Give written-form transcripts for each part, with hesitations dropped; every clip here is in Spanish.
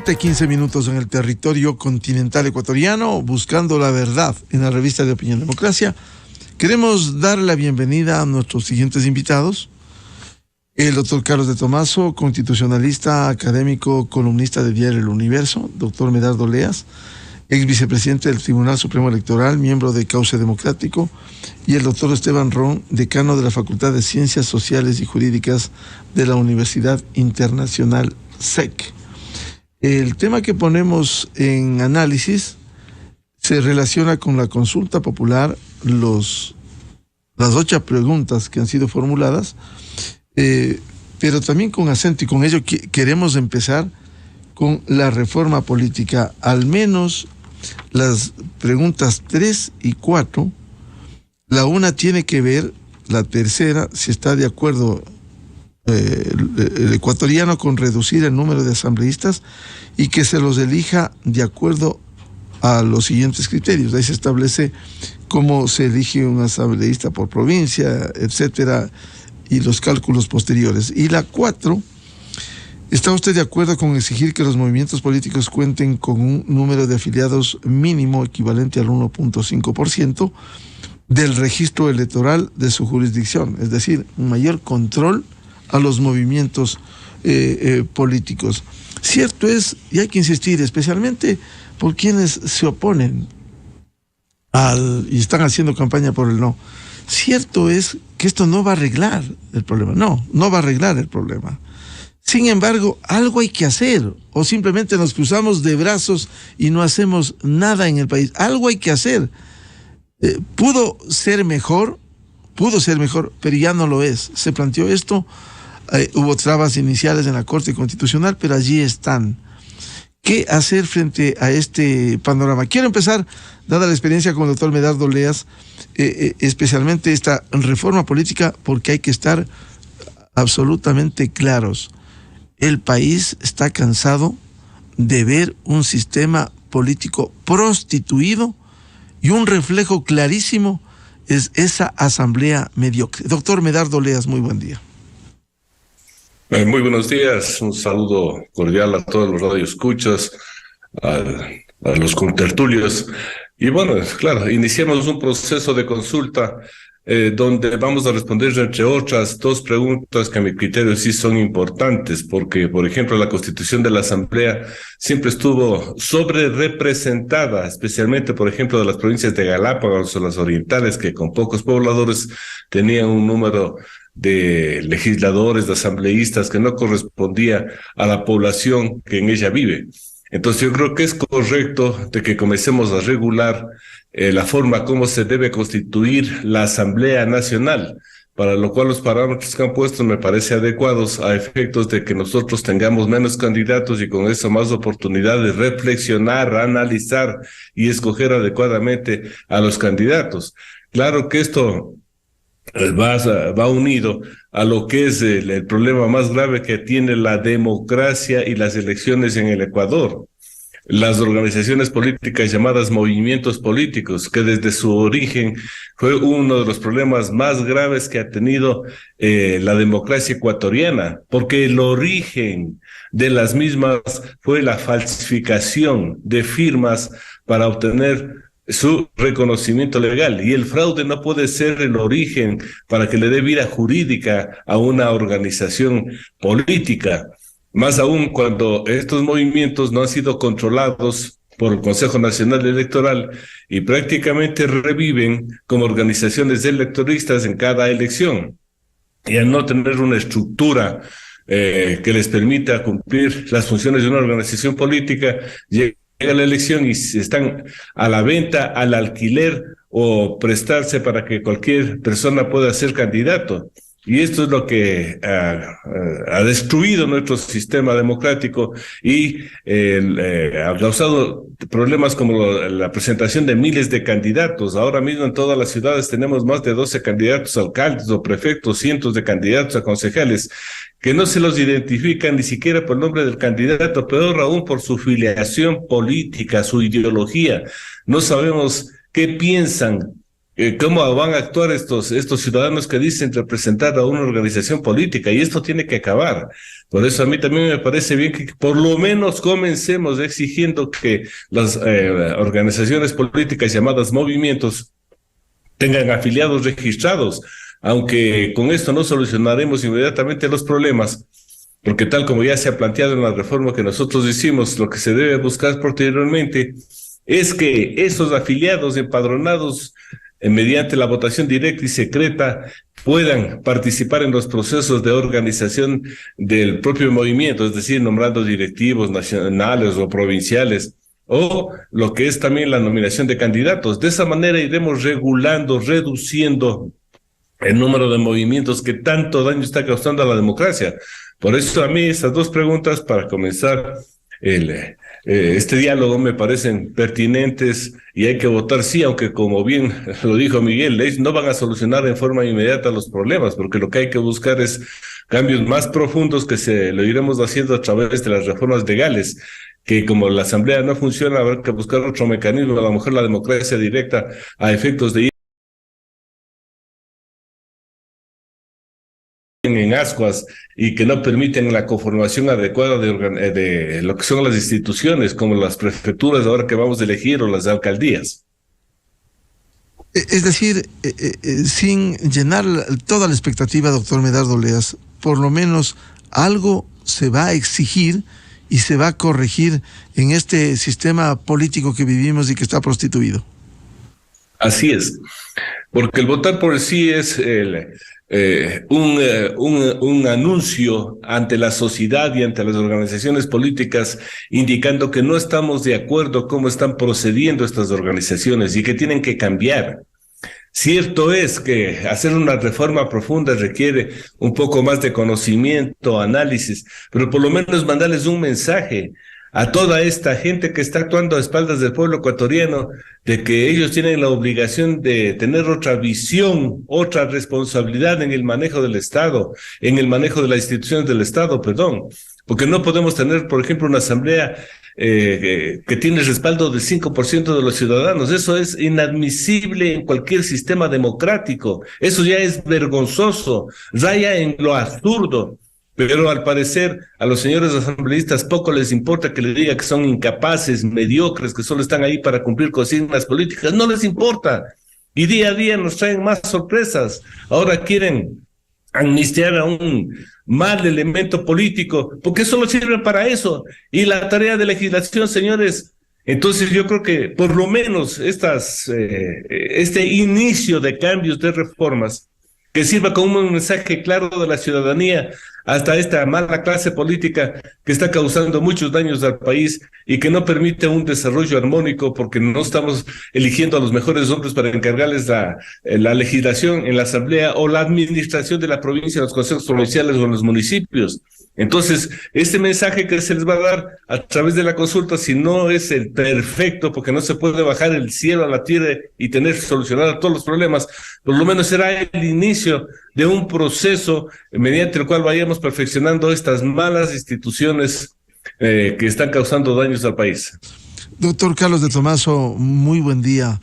7:15 en el territorio continental ecuatoriano, buscando la verdad en la revista de Opinión Democracia. Queremos dar la bienvenida a nuestros siguientes invitados. El doctor Carlos de Tomaso, constitucionalista, académico, columnista de Diario El Universo. Doctor Medardo Leas, ex vicepresidente del Tribunal Supremo Electoral, miembro de Cauce Democrático. Y el doctor Esteban Ron, decano de la Facultad de Ciencias Sociales y Jurídicas de la Universidad Internacional SEC. El tema que ponemos en análisis se relaciona con la consulta popular, las 8 preguntas que han sido formuladas, pero también con acento, y con ello queremos empezar con la reforma política. Al menos las preguntas 3 y 4, la una tiene que ver, la tercera, si está de acuerdo el ecuatoriano con reducir el número de asambleístas y que se los elija de acuerdo a los siguientes criterios. Ahí se establece cómo se elige un asambleísta por provincia, etcétera, y los cálculos posteriores. Y la 4, ¿está usted de acuerdo con exigir que los movimientos políticos cuenten con un número de afiliados mínimo equivalente al 1.5% del registro electoral de su jurisdicción? Es decir, un mayor control a los movimientos políticos. Cierto es, y hay que insistir, especialmente por quienes se oponen y están haciendo campaña por el no. Cierto es que esto no va a arreglar el problema. No va a arreglar el problema. Sin embargo, algo hay que hacer, o simplemente nos cruzamos de brazos y no hacemos nada en el país. Algo hay que hacer. Pudo ser mejor, pero ya no lo es. Se planteó esto, hubo trabas iniciales en la Corte Constitucional, pero allí están. ¿Qué hacer frente a este panorama? Quiero empezar, dada la experiencia con el doctor Medardo Leas, especialmente esta reforma política, porque hay que estar absolutamente claros. El país está cansado de ver un sistema político prostituido, y un reflejo clarísimo es esa asamblea mediocre. Doctor Medardo Leas, muy buen día. Muy buenos días, un saludo cordial a todos los radioescuchas, a los contertulios. Y bueno, claro, iniciamos un proceso de consulta donde vamos a responder, entre otras, 2 preguntas que a mi criterio sí son importantes, porque, por ejemplo, la constitución de la Asamblea siempre estuvo sobre representada, especialmente, por ejemplo, de las provincias de Galápagos o las orientales, que con pocos pobladores tenían un número de legisladores, de asambleístas que no correspondía a la población que en ella vive. Entonces yo creo que es correcto de que comencemos a regular la forma como se debe constituir la Asamblea Nacional, para lo cual los parámetros que han puesto me parece adecuados a efectos de que nosotros tengamos menos candidatos y con eso más oportunidad de reflexionar, analizar y escoger adecuadamente a los candidatos. Claro que esto va unido a lo que es el problema más grave que tiene la democracia y las elecciones en el Ecuador. Las organizaciones políticas llamadas movimientos políticos, que desde su origen fue uno de los problemas más graves que ha tenido la democracia ecuatoriana, porque el origen de las mismas fue la falsificación de firmas para obtener su reconocimiento legal, y el fraude no puede ser el origen para que le dé vida jurídica a una organización política, más aún cuando estos movimientos no han sido controlados por el Consejo Nacional Electoral y prácticamente reviven como organizaciones electoristas en cada elección, y al no tener una estructura que les permita cumplir las funciones de una organización política, llega la elección y están a la venta, al alquiler o prestarse para que cualquier persona pueda ser candidato. Y esto es lo que ha destruido nuestro sistema democrático y ha causado problemas como la presentación de miles de candidatos. Ahora mismo en todas las ciudades tenemos más de 12 candidatos a alcaldes o prefectos, cientos de candidatos a concejales, que no se los identifican ni siquiera por el nombre del candidato, peor aún por su filiación política, su ideología. No sabemos qué piensan cómo van a actuar estos ciudadanos que dicen representar a una organización política, y esto tiene que acabar. Por eso a mí también me parece bien que por lo menos comencemos exigiendo que las organizaciones políticas llamadas movimientos tengan afiliados registrados, aunque con esto no solucionaremos inmediatamente los problemas, porque tal como ya se ha planteado en la reforma que nosotros hicimos, lo que se debe buscar posteriormente es que esos afiliados empadronados mediante la votación directa y secreta puedan participar en los procesos de organización del propio movimiento, es decir, nombrando directivos nacionales o provinciales, o lo que es también la nominación de candidatos. De esa manera iremos regulando, reduciendo el número de movimientos que tanto daño está causando a la democracia. Por eso a mí estas dos preguntas para comenzar este diálogo me parecen pertinentes y hay que votar sí, aunque como bien lo dijo Miguel, no van a solucionar en forma inmediata los problemas, porque lo que hay que buscar es cambios más profundos que lo iremos haciendo a través de las reformas legales, que como la asamblea no funciona, habrá que buscar otro mecanismo, a lo mejor la democracia directa a efectos de en ascuas y que no permiten la conformación adecuada de lo que son las instituciones, como las prefecturas ahora que vamos a elegir o las alcaldías. Es decir, sin llenar toda la expectativa, doctor Medardo Oleas, por lo menos algo se va a exigir y se va a corregir en este sistema político que vivimos y que está prostituido. Así es, porque el votar por sí es un anuncio ante la sociedad y ante las organizaciones políticas indicando que no estamos de acuerdo cómo están procediendo estas organizaciones y que tienen que cambiar. Cierto es que hacer una reforma profunda requiere un poco más de conocimiento, análisis, pero por lo menos mandarles un mensaje a toda esta gente que está actuando a espaldas del pueblo ecuatoriano, de que ellos tienen la obligación de tener otra visión, otra responsabilidad en el manejo del Estado, en el manejo de las instituciones del Estado, porque no podemos tener, por ejemplo, una asamblea que tiene respaldo del 5% de los ciudadanos. Eso es inadmisible en cualquier sistema democrático. Eso ya es vergonzoso, raya en lo absurdo. Pero al parecer a los señores asambleístas poco les importa que le diga que son incapaces, mediocres, que solo están ahí para cumplir consignas políticas. No les importa. Y día a día nos traen más sorpresas. Ahora quieren amnistiar a un mal elemento político, porque solo sirve para eso. Y la tarea de legislación, señores, entonces yo creo que por lo menos este inicio de cambios, de reformas, que sirva como un mensaje claro de la ciudadanía hasta esta mala clase política que está causando muchos daños al país y que no permite un desarrollo armónico porque no estamos eligiendo a los mejores hombres para encargarles la legislación en la asamblea o la administración de la provincia, en los consejos provinciales o en los municipios. Entonces, este mensaje que se les va a dar a través de la consulta, si no es el perfecto, porque no se puede bajar el cielo a la tierra y tener solucionado todos los problemas, por lo menos será el inicio de un proceso mediante el cual vayamos perfeccionando estas malas instituciones que están causando daños al país. Doctor Carlos de Tomaso, muy buen día.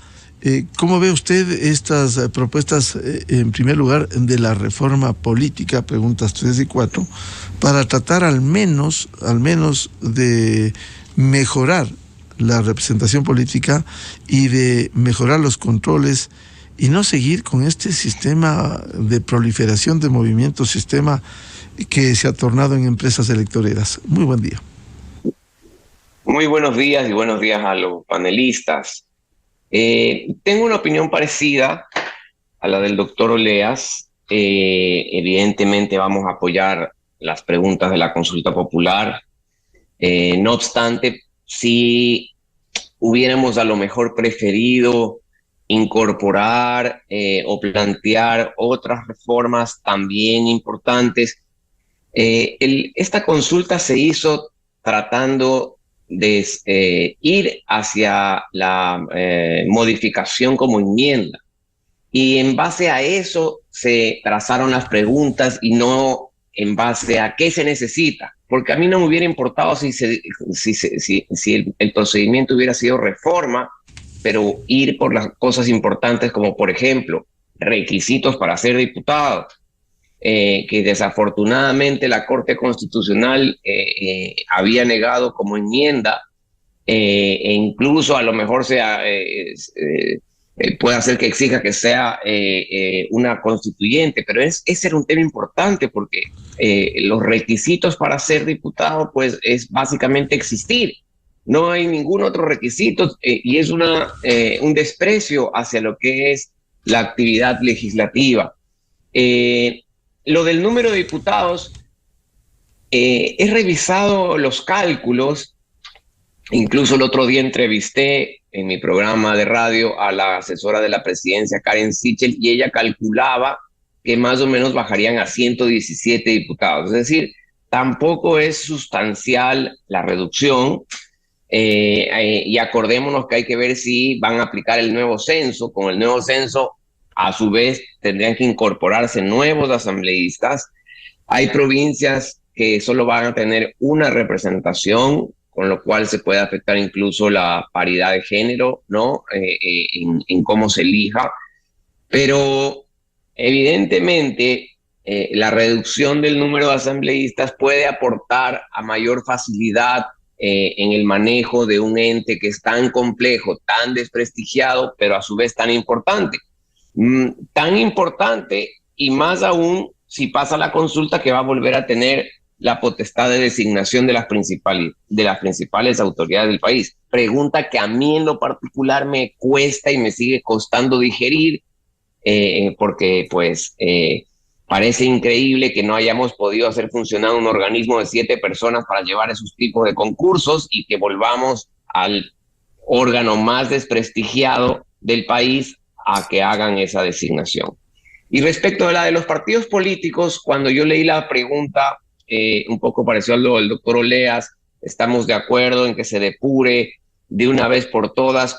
¿Cómo ve usted estas propuestas, en primer lugar, de la reforma política, preguntas 3 y 4, para tratar al menos de mejorar la representación política y de mejorar los controles y no seguir con este sistema de proliferación de movimientos, sistema que se ha tornado en empresas electoreras? Muy buen día. Muy buenos días y buenos días a los panelistas. Tengo una opinión parecida a la del doctor Oleas. Evidentemente vamos a apoyar las preguntas de la consulta popular. No obstante, si hubiéramos a lo mejor preferido incorporar o plantear otras reformas también importantes. Esta consulta se hizo tratando de ir hacia la modificación como enmienda. Y en base a eso se trazaron las preguntas y no en base a qué se necesita. Porque a mí no me hubiera importado si el procedimiento hubiera sido reforma pero ir por las cosas importantes como, por ejemplo, requisitos para ser diputado, que desafortunadamente la Corte Constitucional había negado como enmienda, e incluso a lo mejor puede hacer que exija que sea una constituyente, pero ese era un tema importante porque los requisitos para ser diputado pues es básicamente existir. No hay ningún otro requisito y es un desprecio hacia lo que es la actividad legislativa. Lo del número de diputados, he revisado los cálculos. Incluso el otro día entrevisté en mi programa de radio a la asesora de la presidencia, Karen Sichel, y ella calculaba que más o menos bajarían a 117 diputados. Es decir, tampoco es sustancial la reducción. Y acordémonos que hay que ver si van a aplicar el nuevo censo. Con el nuevo censo, a su vez, tendrían que incorporarse nuevos asambleístas. Hay provincias que solo van a tener una representación, con lo cual se puede afectar incluso la paridad de género, ¿no? En cómo se elija. Pero evidentemente la reducción del número de asambleístas puede aportar a mayor facilidad en el manejo de un ente que es tan complejo, tan desprestigiado, pero a su vez tan importante. Tan importante y más aún si pasa la consulta, que va a volver a tener la potestad de designación de las principales autoridades del país. Pregunta que a mí en lo particular me cuesta y me sigue costando digerir, porque pues parece increíble que no hayamos podido hacer funcionar un organismo de 7 personas para llevar esos tipos de concursos y que volvamos al órgano más desprestigiado del país a que hagan esa designación. Y respecto a la de los partidos políticos, cuando yo leí la pregunta, un poco pareció a lo del doctor Oleas, estamos de acuerdo en que se depure de una vez por todas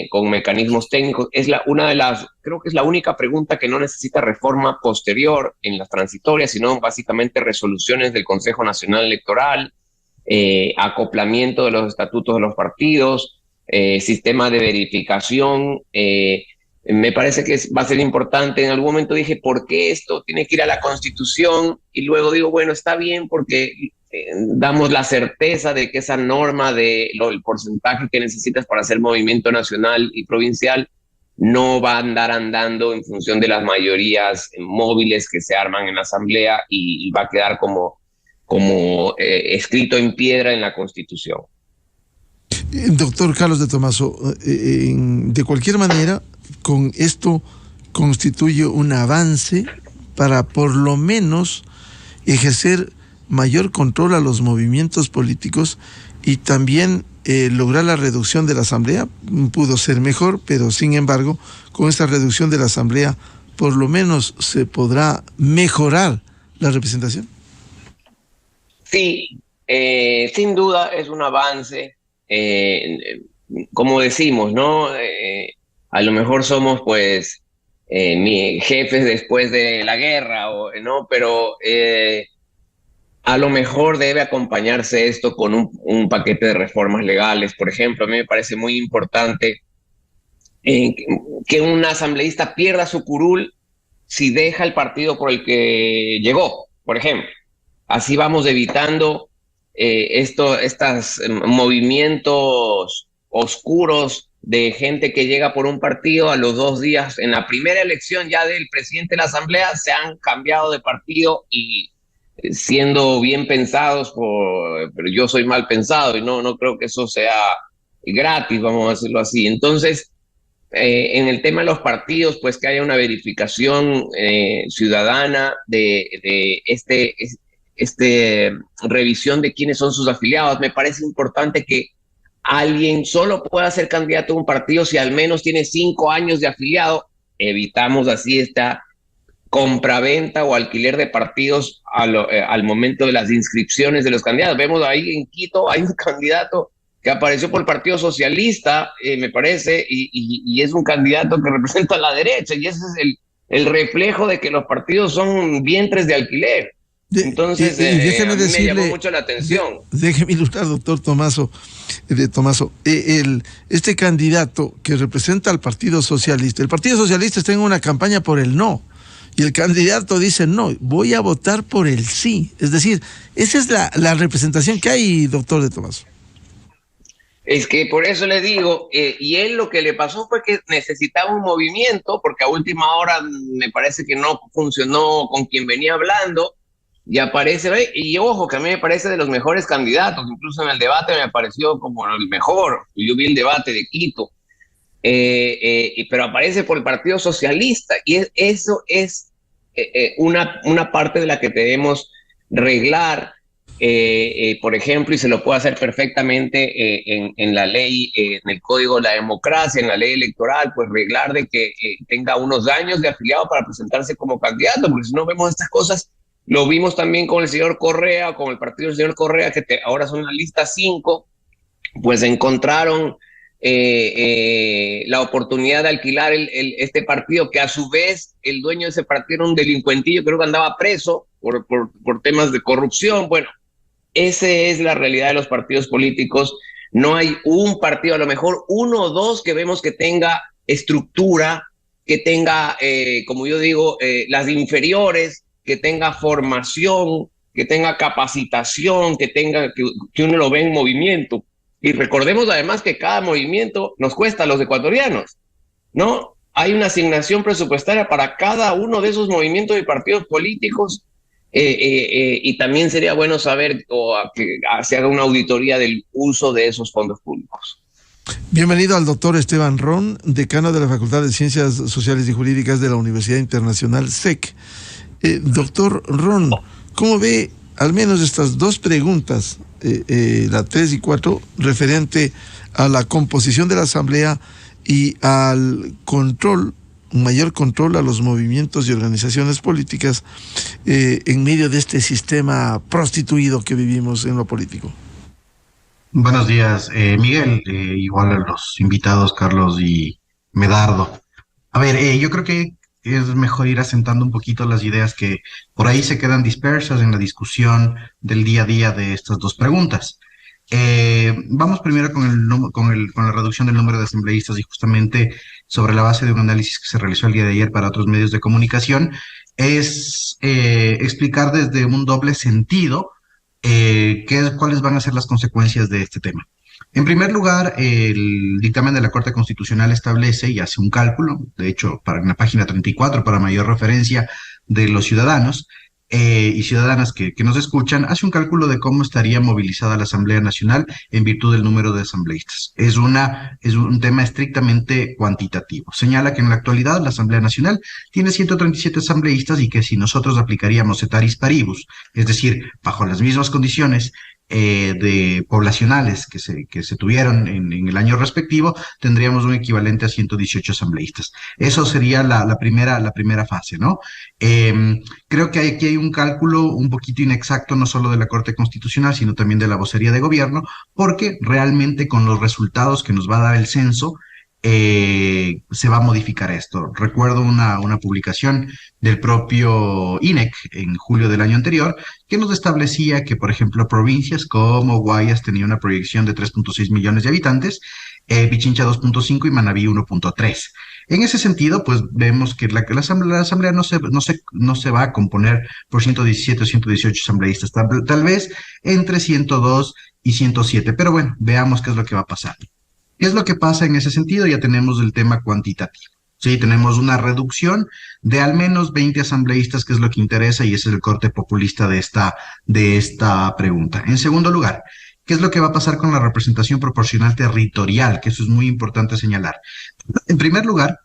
con mecanismos técnicos. Creo que es la única pregunta que no necesita reforma posterior en las transitorias, sino básicamente resoluciones del Consejo Nacional Electoral, acoplamiento de los estatutos de los partidos, sistema de verificación. Me parece que va a ser importante. En algún momento dije, ¿por qué esto tiene que ir a la Constitución? Y luego digo, bueno, está bien porque damos la certeza de que esa norma el porcentaje que necesitas para hacer movimiento nacional y provincial no va a andar andando en función de las mayorías móviles que se arman en la Asamblea y va a quedar como escrito en piedra en la Constitución. Doctor Carlos de Tomaso, de cualquier manera, con esto constituye un avance para por lo menos ejercer mayor control a los movimientos políticos y también lograr la reducción de la Asamblea. Pudo ser mejor, pero sin embargo, con esta reducción de la Asamblea, por lo menos se podrá mejorar la representación. Sí, sin duda es un avance. Como decimos, ¿no? A lo mejor somos pues jefes después de la guerra, ¿no? Pero a lo mejor debe acompañarse esto con un paquete de reformas legales. Por ejemplo, a mí me parece muy importante que un asambleísta pierda su curul si deja el partido por el que llegó, por ejemplo. Así vamos evitando estos movimientos oscuros de gente que llega por un partido, a los 2 días, en la primera elección ya del presidente de la Asamblea, se han cambiado de partido y siendo bien pensados, pero yo soy mal pensado y no creo que eso sea gratis, vamos a decirlo así. Entonces, en el tema de los partidos, pues que haya una verificación ciudadana de revisión de quiénes son sus afiliados. Me parece importante que alguien solo pueda ser candidato a un partido si al menos tiene 5 años de afiliado. Evitamos así esta compraventa o alquiler de partidos al momento de las inscripciones de los candidatos. Vemos ahí en Quito, hay un candidato que apareció por el Partido Socialista, me parece, y es un candidato que representa a la derecha, y ese es el reflejo de que los partidos son vientres de alquiler. Entonces, déjeme a mí me llamó decirle, mucho la atención. déjeme ilustrar, doctor Tomaso, este candidato que representa al Partido Socialista, el Partido Socialista está en una campaña por el no, y el candidato dice no, voy a votar por el sí. Es decir, esa es la representación que hay, doctor de Tomaso. Es que por eso le digo, y él lo que le pasó fue que necesitaba un movimiento, porque a última hora me parece que no funcionó con quien venía hablando, y aparece, y ojo, que a mí me parece de los mejores candidatos, incluso en el debate me pareció como el mejor. Yo vi el debate de Quito, pero aparece por el Partido Socialista, y eso es una parte de la que debemos reglar. Por ejemplo, y se lo puede hacer perfectamente en la ley, en el Código de la Democracia, en la ley electoral, pues reglar de que tenga unos años de afiliado para presentarse como candidato, porque si no vemos estas cosas, lo vimos también con el señor Correa, con el partido del señor Correa, que ahora son la lista 5, pues encontraron la oportunidad de alquilar este partido, que a su vez el dueño de ese partido era un delincuentillo, creo que andaba preso por temas de corrupción. Bueno, esa es la realidad de los partidos políticos. No hay un partido, a lo mejor uno o dos que vemos que tenga estructura, que tenga, como yo digo, las inferiores, que tenga formación, que tenga capacitación, que uno lo ve en movimiento. Y recordemos además que cada movimiento nos cuesta a los ecuatorianos, ¿no? Hay una asignación presupuestaria para cada uno de esos movimientos y partidos políticos. Y también sería bueno saber que se haga una auditoría del uso de esos fondos públicos. Bienvenido al doctor Esteban Ron, decano de la Facultad de Ciencias Sociales y Jurídicas de la Universidad Internacional SEC. Doctor Ron, ¿cómo ve al menos estas dos preguntas, la 3 y 4, referente a la composición de la Asamblea y al control, un mayor control a los movimientos y organizaciones políticas en medio de este sistema prostituido que vivimos en lo político? Buenos días, Miguel, igual a los invitados, Carlos y Medardo. A ver, yo creo que es mejor ir asentando un poquito las ideas que por ahí se quedan dispersas en la discusión del día a día de estas dos preguntas. Vamos primero con la reducción del número de asambleístas, y justamente sobre la base de un análisis que se realizó el día de ayer para otros medios de comunicación, es explicar desde un doble sentido cuáles van a ser las consecuencias de este tema. En primer lugar, el dictamen de la Corte Constitucional establece y hace un cálculo, de hecho, en la página 34, para mayor referencia de los ciudadanos y ciudadanas que nos escuchan, hace un cálculo de cómo estaría movilizada la Asamblea Nacional en virtud del número de asambleístas. Es un tema estrictamente cuantitativo. Señala que en la actualidad la Asamblea Nacional tiene 137 asambleístas y que si nosotros aplicaríamos ceteris paribus, es decir, bajo las mismas condiciones de poblacionales que se tuvieron en el año respectivo, tendríamos un equivalente a 118 asambleístas. Eso sería la primera fase, ¿no? Creo que aquí hay un cálculo un poquito inexacto, no solo de la Corte Constitucional, sino también de la vocería de gobierno, porque realmente con los resultados que nos va a dar el censo, se va a modificar esto. Recuerdo una publicación del propio INEC en julio del año anterior que nos establecía que, por ejemplo, provincias como Guayas tenía una proyección de 3.6 millones de habitantes, Pichincha 2.5 y Manabí 1.3. En ese sentido, pues vemos que la asamblea no se va a componer por 117 o 118 asambleístas, tal vez entre 102 y 107, pero bueno, veamos qué es lo que va a pasar. ¿Qué es lo que pasa en ese sentido? Ya tenemos el tema cuantitativo. Sí, tenemos una reducción de al menos 20 asambleístas, que es lo que interesa, y ese es el corte populista de esta pregunta. En segundo lugar, ¿qué es lo que va a pasar con la representación proporcional territorial? Que eso es muy importante señalar. En primer lugar,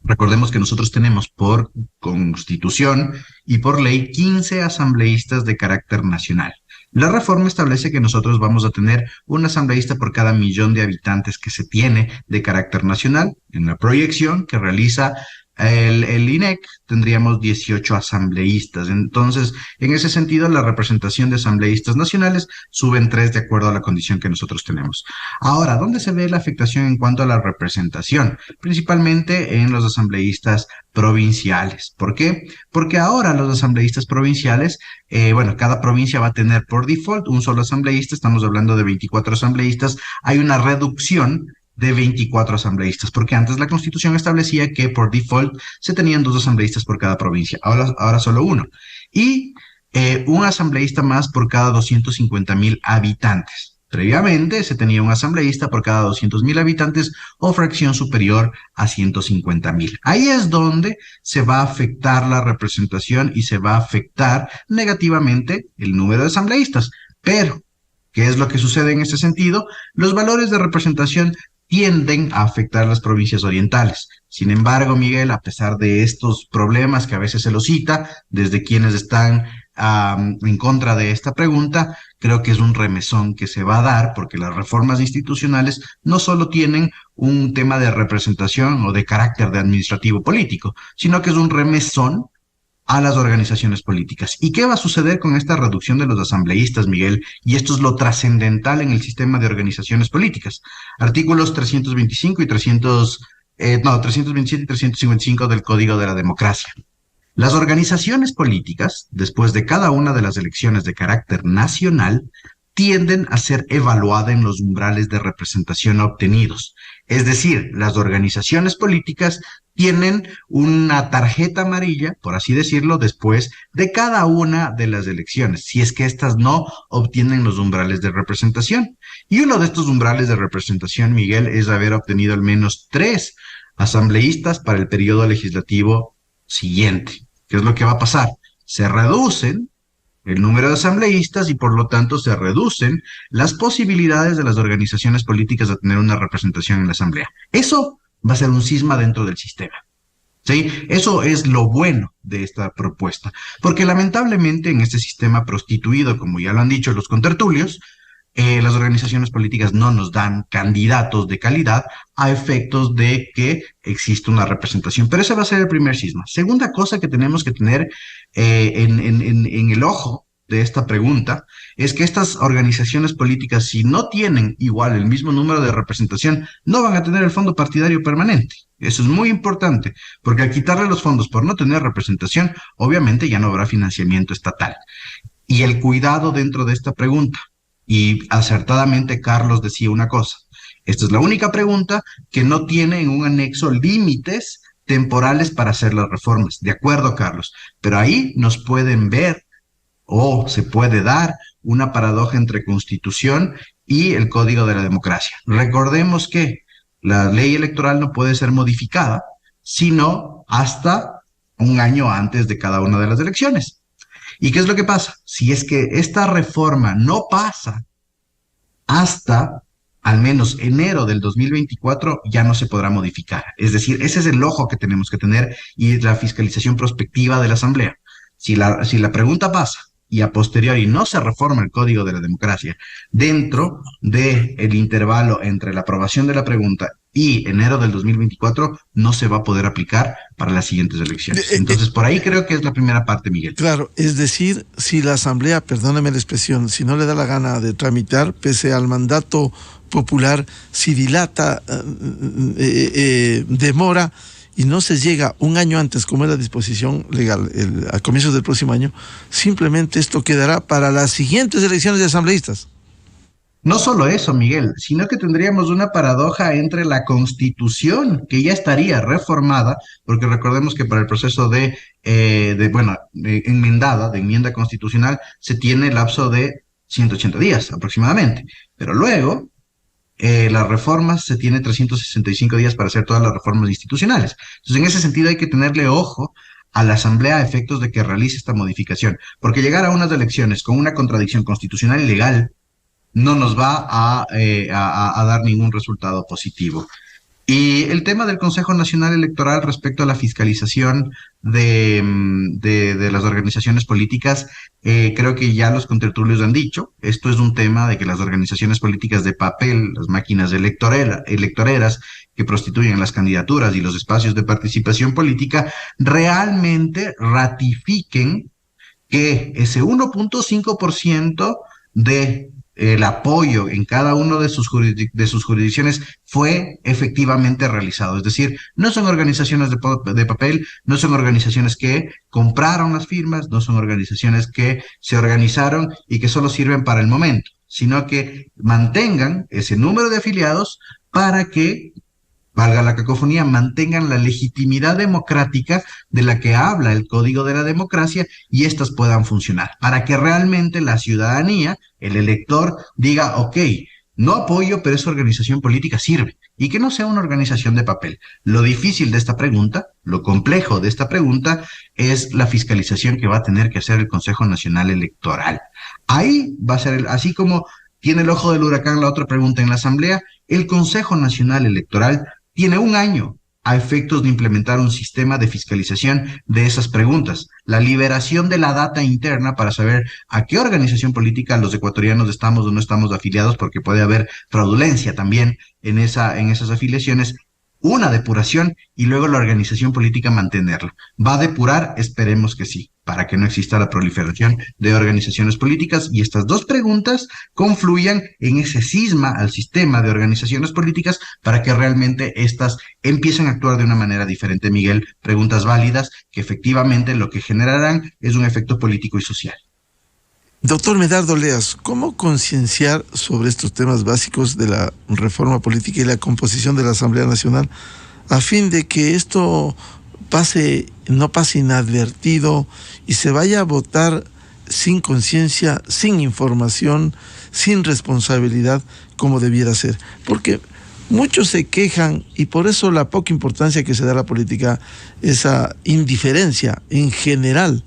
recordemos que nosotros tenemos por Constitución y por ley 15 asambleístas de carácter nacional. La reforma establece que nosotros vamos a tener un asambleísta por cada 1.000.000 de habitantes que se tiene de carácter nacional en la proyección que realiza el INEC tendríamos 18 asambleístas. Entonces, en ese sentido, la representación de asambleístas nacionales suben 3 de acuerdo a la condición que nosotros tenemos. Ahora, ¿dónde se ve la afectación en cuanto a la representación? Principalmente en los asambleístas provinciales. ¿Por qué? Porque ahora los asambleístas provinciales, cada provincia va a tener por default un solo asambleísta, estamos hablando de 24 asambleístas, hay una reducción de 24 asambleístas, porque antes la Constitución establecía que por default se tenían 2 asambleístas por cada provincia, ahora solo uno. Y un asambleísta más por cada 250,000 habitantes. Previamente se tenía un asambleísta por cada 200,000 habitantes o fracción superior a 150,000. Ahí es donde se va a afectar la representación y se va a afectar negativamente el número de asambleístas. Pero, ¿qué es lo que sucede en este sentido? Los valores de representación tienden a afectar las provincias orientales. Sin embargo, Miguel, a pesar de estos problemas que a veces se los cita, desde quienes están en contra de esta pregunta, creo que es un remesón que se va a dar, porque las reformas institucionales no solo tienen un tema de representación o de carácter de administrativo político, sino que es un remesón a las organizaciones políticas. ¿Y qué va a suceder con esta reducción de los asambleístas, Miguel? Y esto es lo trascendental en el sistema de organizaciones políticas. Artículos 325 y 327 y 355 del Código de la Democracia. Las organizaciones políticas, después de cada una de las elecciones de carácter nacional, tienden a ser evaluadas en los umbrales de representación obtenidos. Es decir, las organizaciones políticas tienen una tarjeta amarilla, por así decirlo, después de cada una de las elecciones, si es que éstas no obtienen los umbrales de representación. Y uno de estos umbrales de representación, Miguel, es haber obtenido al menos 3 asambleístas para el periodo legislativo siguiente. ¿Qué es lo que va a pasar? Se reducen el número de asambleístas y por lo tanto se reducen las posibilidades de las organizaciones políticas de tener una representación en la asamblea. Eso va a ser un cisma dentro del sistema. ¿Sí? Eso es lo bueno de esta propuesta, porque lamentablemente en este sistema prostituido, como ya lo han dicho los contertulios, las organizaciones políticas no nos dan candidatos de calidad a efectos de que existe una representación. Pero ese va a ser el primer cisma. Segunda cosa que tenemos que tener en el ojo de esta pregunta es que estas organizaciones políticas, si no tienen igual el mismo número de representación, no van a tener el fondo partidario permanente. Eso es muy importante, porque al quitarle los fondos por no tener representación, obviamente ya no habrá financiamiento estatal. Y el cuidado dentro de esta pregunta, y acertadamente Carlos decía una cosa, esta es la única pregunta que no tiene en un anexo límites temporales para hacer las reformas. De acuerdo, Carlos, pero ahí nos pueden ver o se puede dar una paradoja entre Constitución y el Código de la Democracia. Recordemos que la ley electoral no puede ser modificada sino hasta un año antes de cada una de las elecciones. ¿Y qué es lo que pasa? Si es que esta reforma no pasa hasta al menos enero del 2024, ya no se podrá modificar. Es decir, ese es el ojo que tenemos que tener y la fiscalización prospectiva de la Asamblea. Si la pregunta pasa y a posteriori no se reforma el Código de la Democracia dentro del intervalo entre la aprobación de la pregunta y enero del 2024, no se va a poder aplicar para las siguientes elecciones. Entonces, por ahí creo que es la primera parte, Miguel. Claro, es decir, si la Asamblea, perdóneme la expresión, si no le da la gana de tramitar, pese al mandato popular, si dilata, demora y no se llega un año antes, como es la disposición legal, a comienzos del próximo año, simplemente esto quedará para las siguientes elecciones de asambleístas. No solo eso, Miguel, sino que tendríamos una paradoja entre la Constitución, que ya estaría reformada, porque recordemos que para el proceso enmendada, de enmienda constitucional, se tiene el lapso de 180 días aproximadamente, pero luego las reformas se tiene 365 días para hacer todas las reformas institucionales. Entonces, en ese sentido hay que tenerle ojo a la Asamblea a efectos de que realice esta modificación, porque llegar a unas elecciones con una contradicción constitucional y legal no nos va a dar ningún resultado positivo. Y el tema del Consejo Nacional Electoral respecto a la fiscalización de las organizaciones políticas, creo que ya los contertulios han dicho, esto es un tema de que las organizaciones políticas de papel, las máquinas electoreras, que prostituyen las candidaturas y los espacios de participación política realmente ratifiquen que ese 1.5% de el apoyo en cada uno de sus jurisdicciones fue efectivamente realizado. Es decir, no son organizaciones de papel, no son organizaciones que compraron las firmas, no son organizaciones que se organizaron y que solo sirven para el momento, sino que mantengan ese número de afiliados para que, valga la cacofonía, mantengan la legitimidad democrática de la que habla el Código de la Democracia y éstas puedan funcionar, para que realmente la ciudadanía, el elector, diga, ok, no apoyo, pero esa organización política sirve, y que no sea una organización de papel. Lo difícil de esta pregunta, lo complejo de esta pregunta, es la fiscalización que va a tener que hacer el Consejo Nacional Electoral. Ahí va a ser, así como tiene el ojo del huracán la otra pregunta en la Asamblea, el Consejo Nacional Electoral tiene un año a efectos de implementar un sistema de fiscalización de esas preguntas. La liberación de la data interna para saber a qué organización política los ecuatorianos estamos o no estamos afiliados, porque puede haber fraudulencia también en esas afiliaciones. Una depuración y luego la organización política mantenerla. ¿Va a depurar? Esperemos que sí, para que no exista la proliferación de organizaciones políticas y estas dos preguntas confluyan en ese cisma al sistema de organizaciones políticas para que realmente estas empiecen a actuar de una manera diferente. Miguel, preguntas válidas que efectivamente lo que generarán es un efecto político y social. Doctor Medardo Oleas, ¿cómo concienciar sobre estos temas básicos de la reforma política y la composición de la Asamblea Nacional a fin de que esto no pase inadvertido y se vaya a votar sin conciencia, sin información, sin responsabilidad como debiera ser? Porque muchos se quejan y por eso la poca importancia que se da a la política, esa indiferencia en general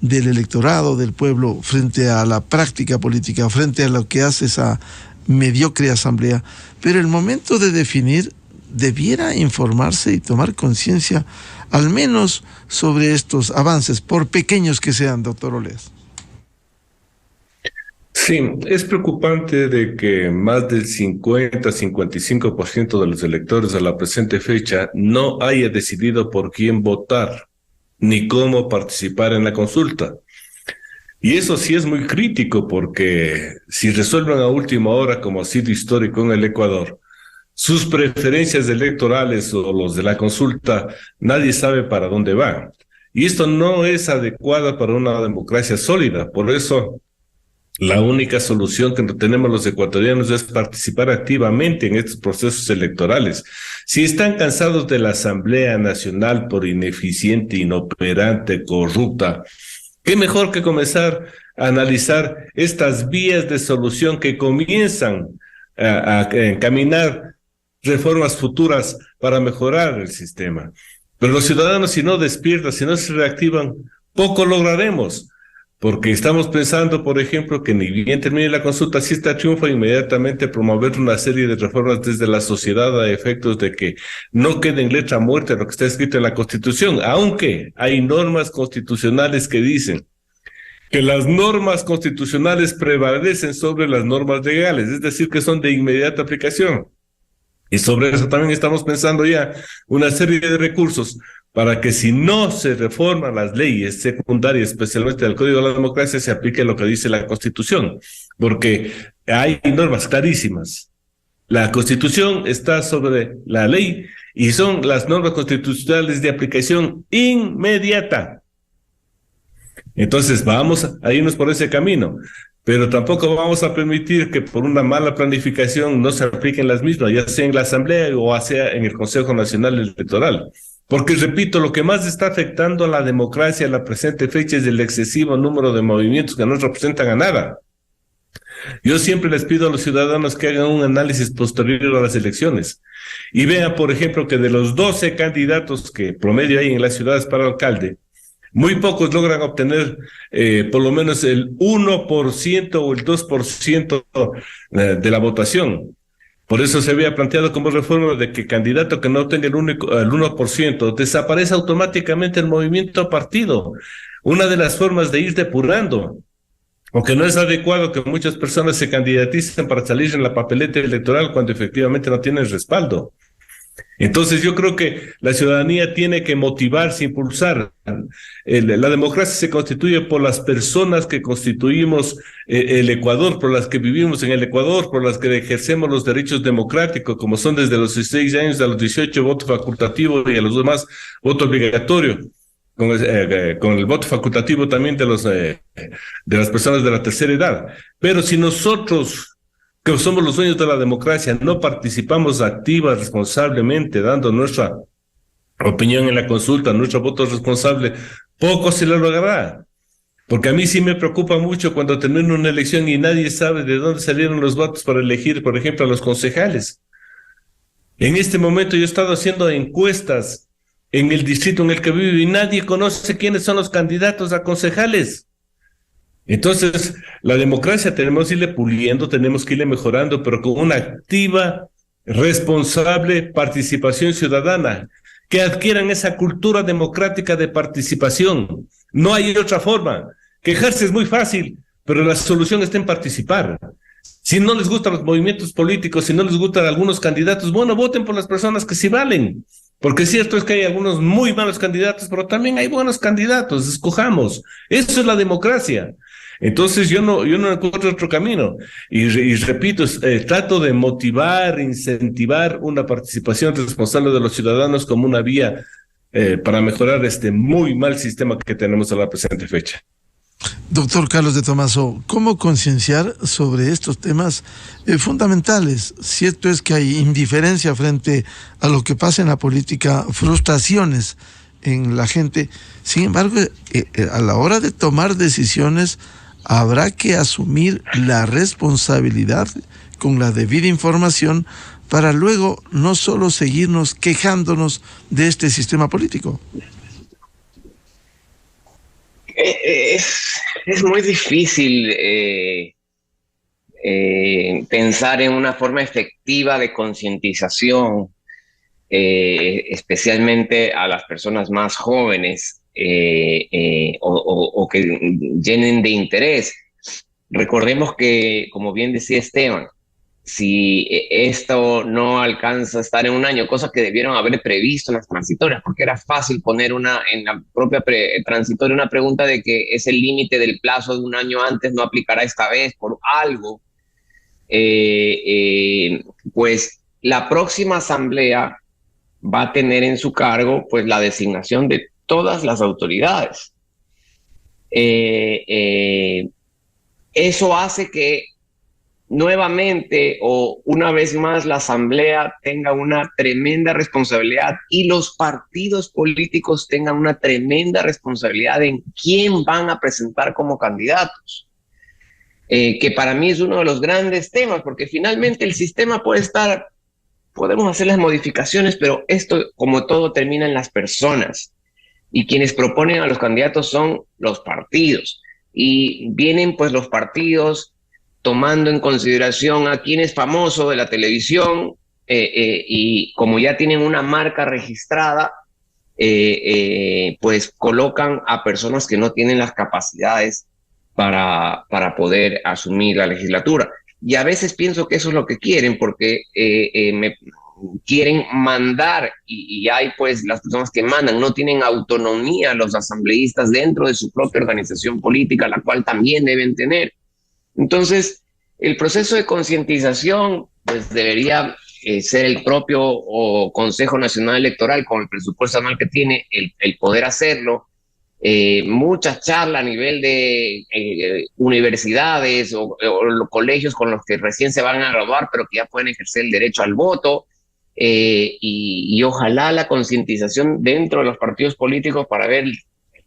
del electorado, del pueblo, frente a la práctica política, frente a lo que hace esa mediocre asamblea. Pero el momento de definir debiera informarse y tomar conciencia, al menos sobre estos avances, por pequeños que sean, doctor Oleas. Sí, es preocupante de que más del 50-55% de los electores a la presente fecha no haya decidido por quién votar ni cómo participar en la consulta. Y eso sí es muy crítico, porque si resuelven a última hora, como ha sido histórico en el Ecuador, sus preferencias electorales o los de la consulta, nadie sabe para dónde van. Y esto no es adecuado para una democracia sólida. Por eso, la única solución que tenemos los ecuatorianos es participar activamente en estos procesos electorales. Si están cansados de la Asamblea Nacional por ineficiente, inoperante, corrupta, qué mejor que comenzar a analizar estas vías de solución que comienzan a encaminar reformas futuras para mejorar el sistema. Pero los ciudadanos, si no despiertan, si no se reactivan, poco lograremos. Porque estamos pensando, por ejemplo, que ni bien termine la consulta, si esta triunfa, inmediatamente promover una serie de reformas desde la sociedad a efectos de que no quede en letra muerta lo que está escrito en la Constitución, aunque hay normas constitucionales que dicen que las normas constitucionales prevalecen sobre las normas legales, es decir, que son de inmediata aplicación. Y sobre eso también estamos pensando ya una serie de recursos para que, si no se reforman las leyes secundarias, especialmente del Código de la Democracia, se aplique lo que dice la Constitución, porque hay normas clarísimas. La Constitución está sobre la ley y son las normas constitucionales de aplicación inmediata. Entonces vamos a irnos por ese camino, pero tampoco vamos a permitir que por una mala planificación no se apliquen las mismas, ya sea en la Asamblea o sea en el Consejo Nacional Electoral. Porque, repito, lo que más está afectando a la democracia a la presente fecha es el excesivo número de movimientos que no representan a nada. Yo siempre les pido a los ciudadanos que hagan un análisis posterior a las elecciones y vean, por ejemplo, que de los 12 candidatos que promedio hay en las ciudades para alcalde, muy pocos logran obtener por lo menos el 1% o el 2% de la votación. Por eso se había planteado como reforma de que candidato que no tenga el 1% desaparece automáticamente el movimiento partido. Una de las formas de ir depurando, aunque no es adecuado que muchas personas se candidaticen para salir en la papeleta electoral cuando efectivamente no tienen respaldo. Entonces yo creo que la ciudadanía tiene que motivarse, impulsar. La democracia se constituye por las personas que constituimos el Ecuador, por las que vivimos en el Ecuador, por las que ejercemos los derechos democráticos, como son desde los 16 años a los 18 voto facultativo y a los demás voto obligatorio. Con el voto facultativo también de las personas de la tercera edad. Pero si nosotros, que somos los dueños de la democracia, no participamos activa, responsablemente, dando nuestra opinión en la consulta, nuestro voto responsable, poco se lo logrará. Porque a mí sí me preocupa mucho cuando termina una elección y nadie sabe de dónde salieron los votos para elegir, por ejemplo, a los concejales. En este momento yo he estado haciendo encuestas en el distrito en el que vivo y nadie conoce quiénes son los candidatos a concejales. Entonces, la democracia tenemos que irle puliendo, tenemos que irle mejorando, pero con una activa, responsable participación ciudadana, que adquieran esa cultura democrática de participación. No hay otra forma. Quejarse es muy fácil, pero la solución está en participar. Si no les gustan los movimientos políticos, si no les gustan algunos candidatos, bueno, voten por las personas que sí valen. Porque cierto es que hay algunos muy malos candidatos, pero también hay buenos candidatos, escojamos. Eso es la democracia. Entonces yo no encuentro otro camino. Y repito, trato de motivar, incentivar una participación responsable de los ciudadanos como una vía para mejorar este muy mal sistema que tenemos a la presente fecha. Doctor Carlos de Tomaso, ¿cómo concienciar sobre estos temas fundamentales? Cierto es que hay indiferencia frente a lo que pasa en la política, frustraciones en la gente. Sin embargo, a la hora de tomar decisiones, habrá que asumir la responsabilidad con la debida información para luego no solo seguirnos quejándonos de este sistema político. Es muy difícil pensar en una forma efectiva de concientización, especialmente a las personas más jóvenes o que llenen de interés. Recordemos que, como bien decía Esteban, si esto no alcanza a estar en un año, cosa que debieron haber previsto en las transitorias, porque era fácil poner en la propia transitoria una pregunta de que es el límite del plazo de un año antes, no aplicará esta vez por algo, pues la próxima asamblea va a tener en su cargo pues la designación de todas las autoridades. Eso hace que nuevamente o una vez más la asamblea tenga una tremenda responsabilidad y los partidos políticos tengan una tremenda responsabilidad en quién van a presentar como candidatos, que para mí es uno de los grandes temas, porque finalmente el sistema podemos hacer las modificaciones, pero esto, como todo, termina en las personas, y quienes proponen a los candidatos son los partidos, y vienen pues los partidos tomando en consideración a quién es famoso de la televisión, y como ya tienen una marca registrada, pues colocan a personas que no tienen las capacidades para poder asumir la legislatura. Y a veces pienso que eso es lo que quieren, porque me quieren mandar, y hay pues las personas que mandan, no tienen autonomía los asambleístas dentro de su propia organización política, la cual también deben tener. Entonces, el proceso de concientización pues debería ser el propio Consejo Nacional Electoral, con el presupuesto anual que tiene, el poder hacerlo. Muchas charlas a nivel de universidades o colegios con los que recién se van a graduar, pero que ya pueden ejercer el derecho al voto, y ojalá la concientización dentro de los partidos políticos para ver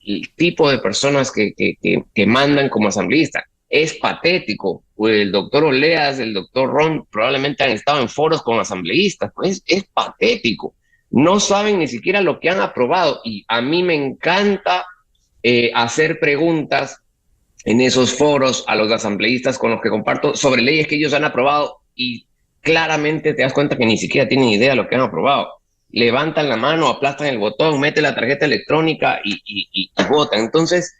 el tipo de personas que mandan como asambleístas. Es patético. El doctor Oleas, el doctor Ron probablemente han estado en foros con asambleístas. Pues es patético. No saben ni siquiera lo que han aprobado. Y a mí me encanta hacer preguntas en esos foros a los asambleístas con los que comparto sobre leyes que ellos han aprobado, y claramente te das cuenta que ni siquiera tienen idea de lo que han aprobado. Levantan la mano, aplastan el botón, meten la tarjeta electrónica y votan. Entonces,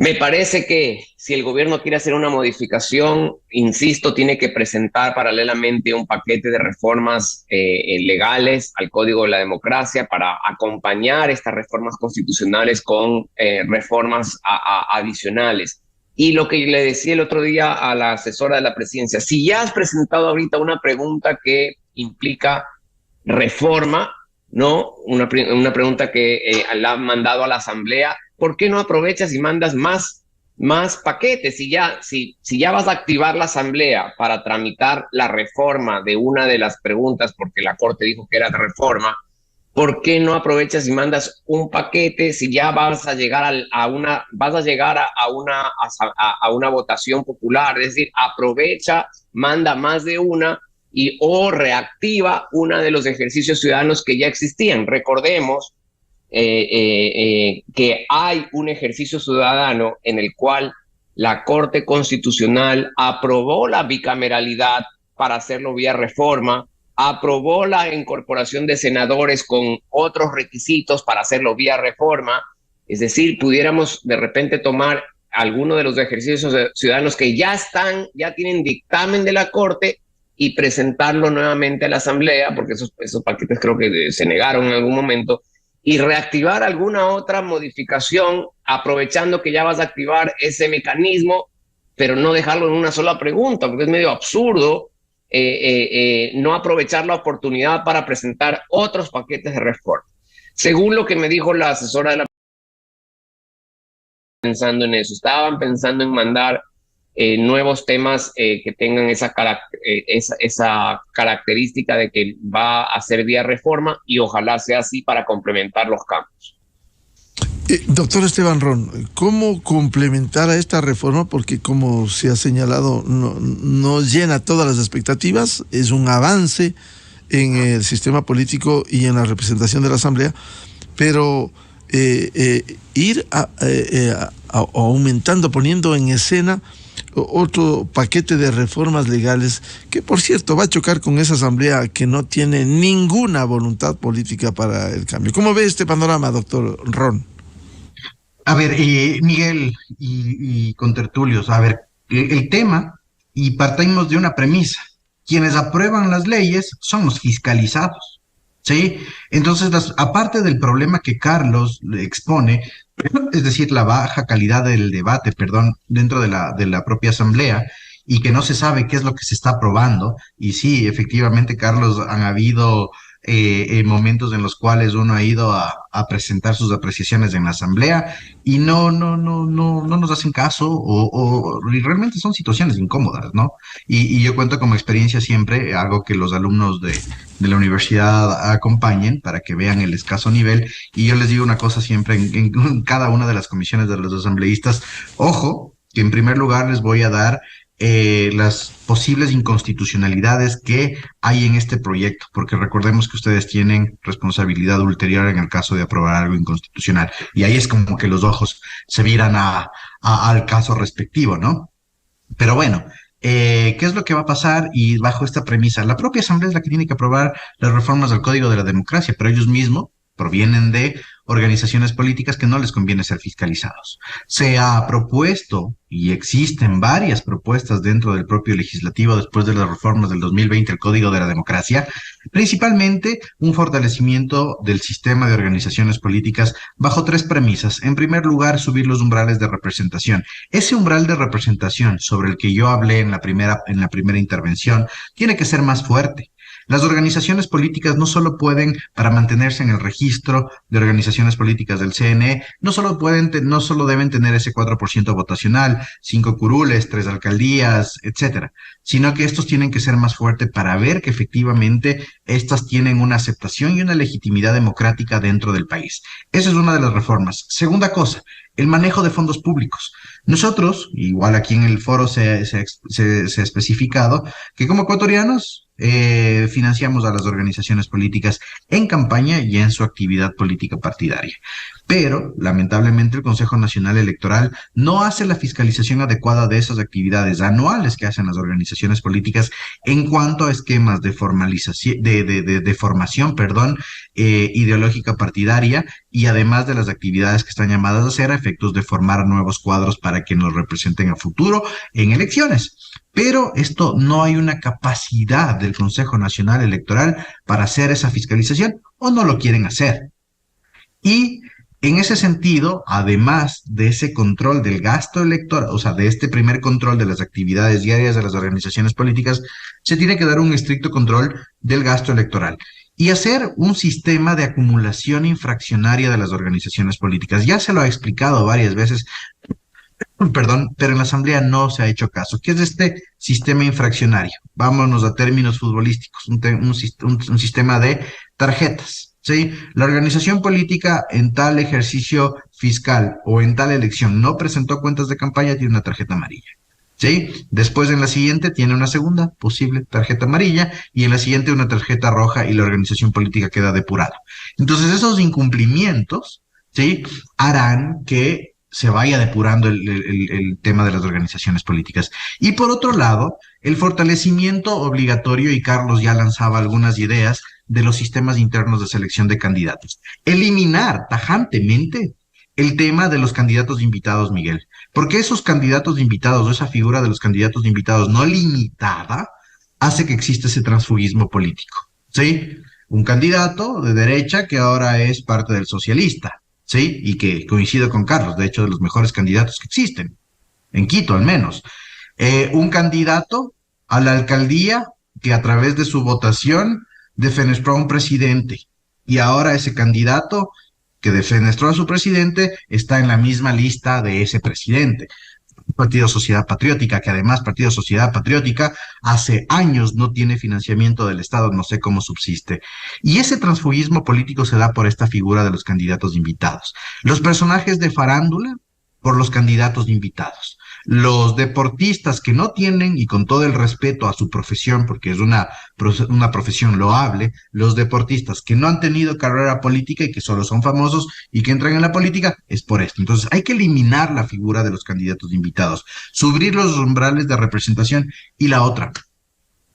Me parece que si el gobierno quiere hacer una modificación, insisto, tiene que presentar paralelamente un paquete de reformas legales al Código de la Democracia para acompañar estas reformas constitucionales con reformas adicionales. Y lo que le decía el otro día a la asesora de la presidencia, si ya has presentado ahorita una pregunta que implica reforma, ¿no? Una pregunta que la han mandado a la Asamblea, ¿por qué no aprovechas y mandas más paquetes? Si ya vas a activar la Asamblea para tramitar la reforma de una de las preguntas, porque la Corte dijo que era de reforma, ¿por qué no aprovechas y mandas un paquete si ya vas a llegar a una votación popular? Es decir, aprovecha, manda más de una o reactiva uno de los ejercicios ciudadanos que ya existían. Recordemos que hay un ejercicio ciudadano en el cual la Corte Constitucional aprobó la bicameralidad para hacerlo vía reforma, aprobó la incorporación de senadores con otros requisitos para hacerlo vía reforma. Es decir, pudiéramos de repente tomar alguno de los ejercicios ciudadanos que ya tienen dictamen de la Corte y presentarlo nuevamente a la Asamblea, porque esos paquetes creo que se negaron en algún momento, y reactivar alguna otra modificación, aprovechando que ya vas a activar ese mecanismo, pero no dejarlo en una sola pregunta, porque es medio absurdo no aprovechar la oportunidad para presentar otros paquetes de reforma. Según lo que me dijo la asesora de la pensando en eso, estaban pensando en mandar nuevos temas que tengan esa característica de que va a ser vía reforma, y ojalá sea así para complementar los cambios. Doctor Esteban Ron, ¿cómo complementar a esta reforma? Porque como se ha señalado, no llena todas las expectativas, es un avance en el sistema político y en la representación de la Asamblea, pero ir aumentando, poniendo en escena otro paquete de reformas legales que, por cierto, va a chocar con esa Asamblea que no tiene ninguna voluntad política para el cambio. ¿Cómo ve este panorama, doctor Ron? A ver, Miguel y contertulios, a ver, el tema, y partimos de una premisa: quienes aprueban las leyes son los fiscalizados, ¿sí? Entonces, aparte del problema que Carlos le expone, es decir, la baja calidad del debate, perdón, dentro de la propia Asamblea, y que no se sabe qué es lo que se está aprobando, y sí, efectivamente, Carlos, han habido momentos en los cuales uno ha ido a presentar sus apreciaciones en la Asamblea y no nos hacen caso, y realmente son situaciones incómodas, ¿no? Y yo cuento como experiencia siempre, algo que los alumnos de la universidad acompañen para que vean el escaso nivel, y yo les digo una cosa siempre en cada una de las comisiones de los asambleístas: ojo, que en primer lugar les voy a dar las posibles inconstitucionalidades que hay en este proyecto, porque recordemos que ustedes tienen responsabilidad ulterior en el caso de aprobar algo inconstitucional, y ahí es como que los ojos se viran al caso respectivo, ¿no? Pero bueno, ¿qué es lo que va a pasar? Y bajo esta premisa, la propia Asamblea es la que tiene que aprobar las reformas del Código de la Democracia, pero ellos mismos provienen de organizaciones políticas que no les conviene ser fiscalizados. Se ha propuesto, y existen varias propuestas dentro del propio legislativo después de las reformas del 2020, el Código de la Democracia, principalmente un fortalecimiento del sistema de organizaciones políticas bajo tres premisas. En primer lugar, subir los umbrales de representación. Ese umbral de representación sobre el que yo hablé en la primera intervención tiene que ser más fuerte. Las organizaciones políticas no solo pueden, para mantenerse en el registro de organizaciones políticas del CNE, no solo deben tener ese 4% votacional, 5 curules, 3 alcaldías, etcétera, sino que estos tienen que ser más fuertes para ver que efectivamente estas tienen una aceptación y una legitimidad democrática dentro del país. Esa es una de las reformas. Segunda cosa, el manejo de fondos públicos. Nosotros, igual aquí en el foro se ha especificado, que como ecuatorianos financiamos a las organizaciones políticas en campaña y en su actividad política partidaria. Pero, lamentablemente, el Consejo Nacional Electoral no hace la fiscalización adecuada de esas actividades anuales que hacen las organizaciones políticas en cuanto a esquemas de formalización, de formación, perdón, ideológica partidaria, y además de las actividades que están llamadas a hacer a efectos de formar nuevos cuadros para que nos representen a futuro en elecciones. Pero esto no hay una capacidad del Consejo Nacional Electoral para hacer esa fiscalización, o no lo quieren hacer. Y en ese sentido, además de ese control del gasto electoral, o sea, de este primer control de las actividades diarias de las organizaciones políticas, se tiene que dar un estricto control del gasto electoral y hacer un sistema de acumulación infraccionaria de las organizaciones políticas. Ya se lo ha explicado varias veces, perdón, pero en la Asamblea no se ha hecho caso. ¿Qué es este sistema infraccionario? Vámonos a términos futbolísticos, un sistema de tarjetas. ¿Sí? La organización política en tal ejercicio fiscal o en tal elección no presentó cuentas de campaña, tiene una tarjeta amarilla. ¿Sí? Después en la siguiente tiene una segunda posible tarjeta amarilla y en la siguiente una tarjeta roja y la organización política queda depurada. Entonces esos incumplimientos, ¿sí?, harán que se vaya depurando el tema de las organizaciones políticas. Y por otro lado, el fortalecimiento obligatorio, y Carlos ya lanzaba algunas ideas, de los sistemas internos de selección de candidatos. Eliminar tajantemente el tema de los candidatos invitados, Miguel, porque esos candidatos invitados, o esa figura de los candidatos invitados no limitada, hace que exista ese transfugismo político, ¿sí? Un candidato de derecha que ahora es parte del socialista, ¿sí? Y que coincido con Carlos, de hecho, de los mejores candidatos que existen, en Quito al menos. Un candidato a la alcaldía que a través de su votación defenestró a un presidente, y ahora ese candidato que defenestró a su presidente está en la misma lista de ese presidente. Partido Sociedad Patriótica, que además Partido Sociedad Patriótica hace años no tiene financiamiento del Estado, no sé cómo subsiste. Y ese transfugismo político se da por esta figura de los candidatos invitados. Los personajes de farándula por los candidatos invitados. Los deportistas que no tienen, y con todo el respeto a su profesión, porque es una profesión loable, los deportistas que no han tenido carrera política y que solo son famosos y que entran en la política, es por esto. Entonces hay que eliminar la figura de los candidatos invitados, subir los umbrales de representación. Y la otra,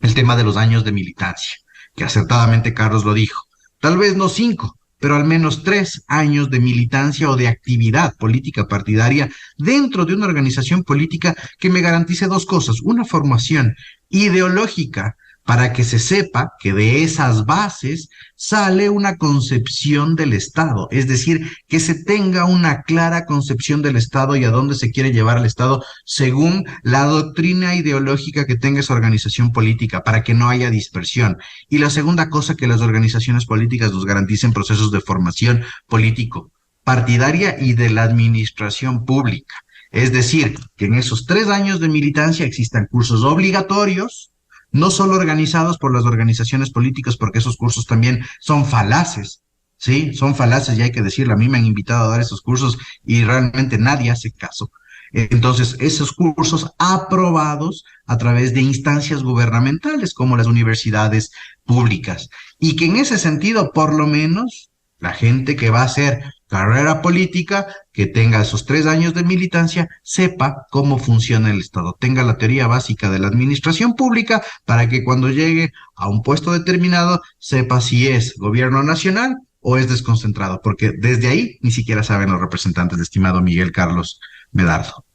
el tema de los años de militancia, que acertadamente Carlos lo dijo. Tal vez no 5, pero al menos 3 años de militancia o de actividad política partidaria dentro de una organización política que me garantice 2 cosas. Una formación ideológica para que se sepa que de esas bases sale una concepción del Estado, es decir, que se tenga una clara concepción del Estado y a dónde se quiere llevar al Estado según la doctrina ideológica que tenga esa organización política, para que no haya dispersión. Y la segunda cosa, que las organizaciones políticas nos garanticen procesos de formación político, partidaria y de la administración pública. Es decir, que en esos 3 años de militancia existan cursos obligatorios, no solo organizados por las organizaciones políticas, porque esos cursos también son falaces, ¿sí? Son falaces y hay que decirlo. A mí me han invitado a dar esos cursos y realmente nadie hace caso. Entonces, esos cursos aprobados a través de instancias gubernamentales como las universidades públicas. Y que en ese sentido, por lo menos, la gente que va a hacer carrera política, que tenga esos 3 años de militancia, sepa cómo funciona el Estado, tenga la teoría básica de la administración pública, para que cuando llegue a un puesto determinado sepa si es gobierno nacional o es desconcentrado, porque desde ahí ni siquiera saben los representantes, estimado Miguel Carlos Medardo.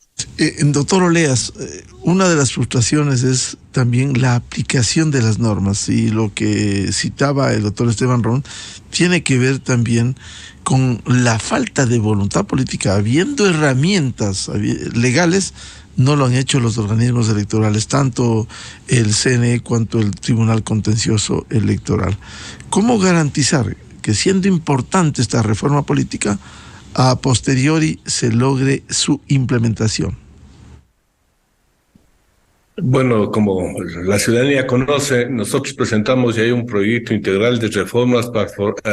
Doctor Oleas, una de las frustraciones es también la aplicación de las normas, y lo que citaba el doctor Esteban Ron tiene que ver también con la falta de voluntad política. Habiendo herramientas legales, no lo han hecho los organismos electorales, tanto el CNE cuanto el Tribunal Contencioso Electoral. ¿Cómo garantizar que, siendo importante esta reforma política, a posteriori se logre su implementación? Bueno, como la ciudadanía conoce, nosotros presentamos ya un proyecto integral de reformas para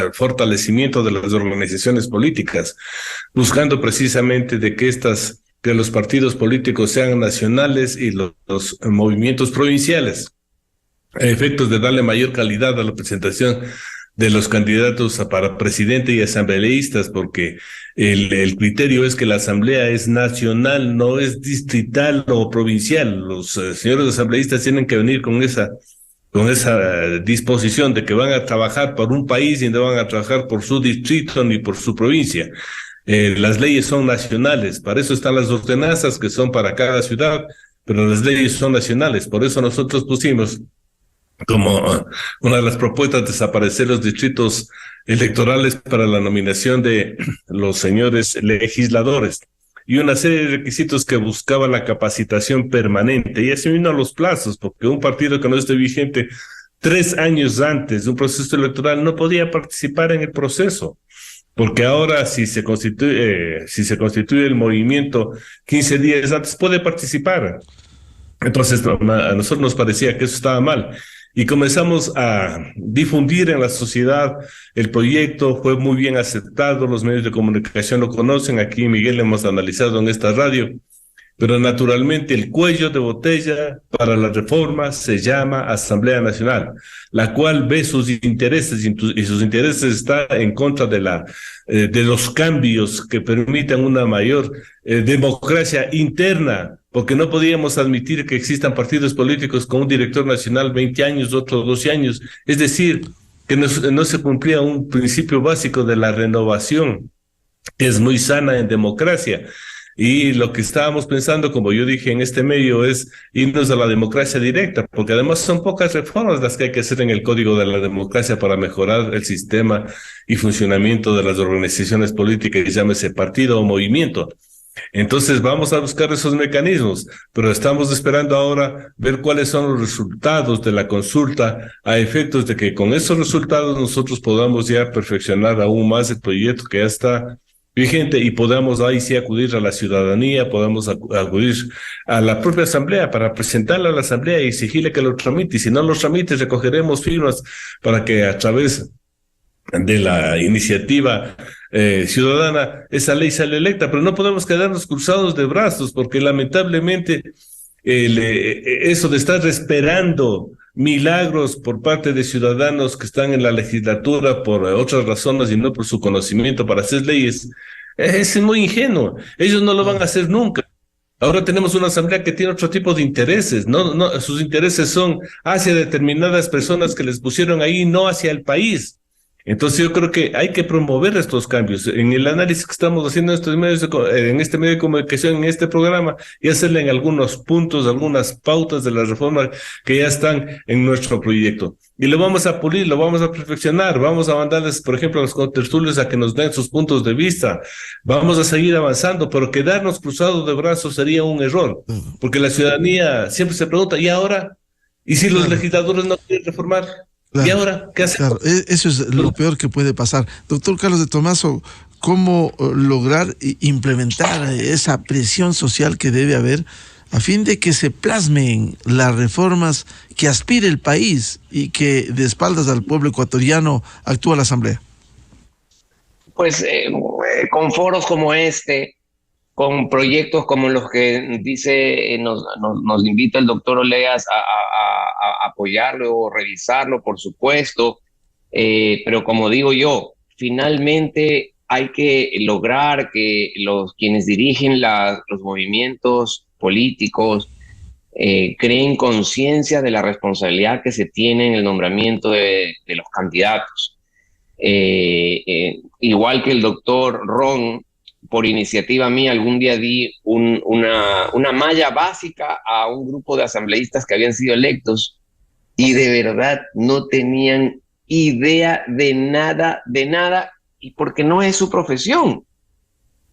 el fortalecimiento de las organizaciones políticas, buscando precisamente de que los partidos políticos sean nacionales y los movimientos provinciales. a efectos de darle mayor calidad a la presentación de los candidatos para presidente y asambleístas, porque el criterio es que la asamblea es nacional, no es distrital o provincial. Los señores asambleístas tienen que venir con esa disposición de que van a trabajar por un país y no van a trabajar por su distrito ni por su provincia. Las leyes son nacionales, para eso están las ordenanzas que son para cada ciudad, pero las leyes son nacionales. Por eso nosotros pusimos como una de las propuestas desaparecer los distritos electorales para la nominación de los señores legisladores y una serie de requisitos que buscaban la capacitación permanente. Y así vino a los plazos, porque un partido que no esté vigente 3 años antes de un proceso electoral no podía participar en el proceso. Porque ahora si se constituye el movimiento 15 días antes puede participar. Entonces a nosotros nos parecía que eso estaba mal. Y comenzamos a difundir en la sociedad el proyecto, fue muy bien aceptado, los medios de comunicación lo conocen, aquí Miguel hemos analizado en esta radio, pero naturalmente el cuello de botella para la reforma se llama Asamblea Nacional, la cual ve sus intereses y sus intereses están en contra de los cambios que permitan una mayor democracia interna, porque no podíamos admitir que existan partidos políticos con un director nacional 20 años, otro 12 años, es decir, que no se cumplía un principio básico de la renovación, que es muy sana en democracia. Y lo que estábamos pensando, como yo dije en este medio, es irnos a la democracia directa, porque además son pocas reformas las que hay que hacer en el Código de la Democracia para mejorar el sistema y funcionamiento de las organizaciones políticas, llámese partido o movimiento. Entonces vamos a buscar esos mecanismos, pero estamos esperando ahora ver cuáles son los resultados de la consulta a efectos de que con esos resultados nosotros podamos ya perfeccionar aún más el proyecto que ya está vigente y podamos ahí sí acudir a la ciudadanía, podamos acudir a la propia asamblea para presentarla a la asamblea y exigirle que lo tramite. Y si no los tramite, recogeremos firmas para que a través de la iniciativa ciudadana esa ley sale electa, pero no podemos quedarnos cruzados de brazos porque lamentablemente eso de estar esperando milagros por parte de ciudadanos que están en la legislatura por otras razones y no por su conocimiento para hacer leyes, es muy ingenuo. Ellos no lo van a hacer nunca. Ahora tenemos una asamblea que tiene otro tipo de intereses, no, sus intereses son hacia determinadas personas que les pusieron ahí, no hacia el país. Entonces yo creo que hay que promover estos cambios en el análisis que estamos haciendo en este medio de comunicación, en este programa, y hacerle en algunos puntos, algunas pautas de la reforma que ya están en nuestro proyecto. Y lo vamos a pulir, lo vamos a perfeccionar, vamos a mandarles, por ejemplo, a los contertulios a que nos den sus puntos de vista, vamos a seguir avanzando, pero quedarnos cruzados de brazos sería un error, porque la ciudadanía siempre se pregunta, ¿y ahora? ¿Y si los legisladores no quieren reformar? Claro, ¿Y ahora qué hacemos? Claro, eso es lo peor que puede pasar. Doctor Carlos de Tomaso, ¿cómo lograr implementar esa presión social que debe haber a fin de que se plasmen las reformas que aspire el país y que de espaldas al pueblo ecuatoriano actúa la Asamblea? Pues con foros como este, con proyectos como los que nos invita el doctor Oleas a apoyarlo o revisarlo, por supuesto, pero como digo yo, finalmente hay que lograr que quienes dirigen los movimientos políticos creen conciencia de la responsabilidad que se tiene en el nombramiento de los candidatos. Igual que el doctor Ron, por iniciativa mía, algún día di una malla básica a un grupo de asambleístas que habían sido electos y de verdad no tenían idea de nada, y porque no es su profesión.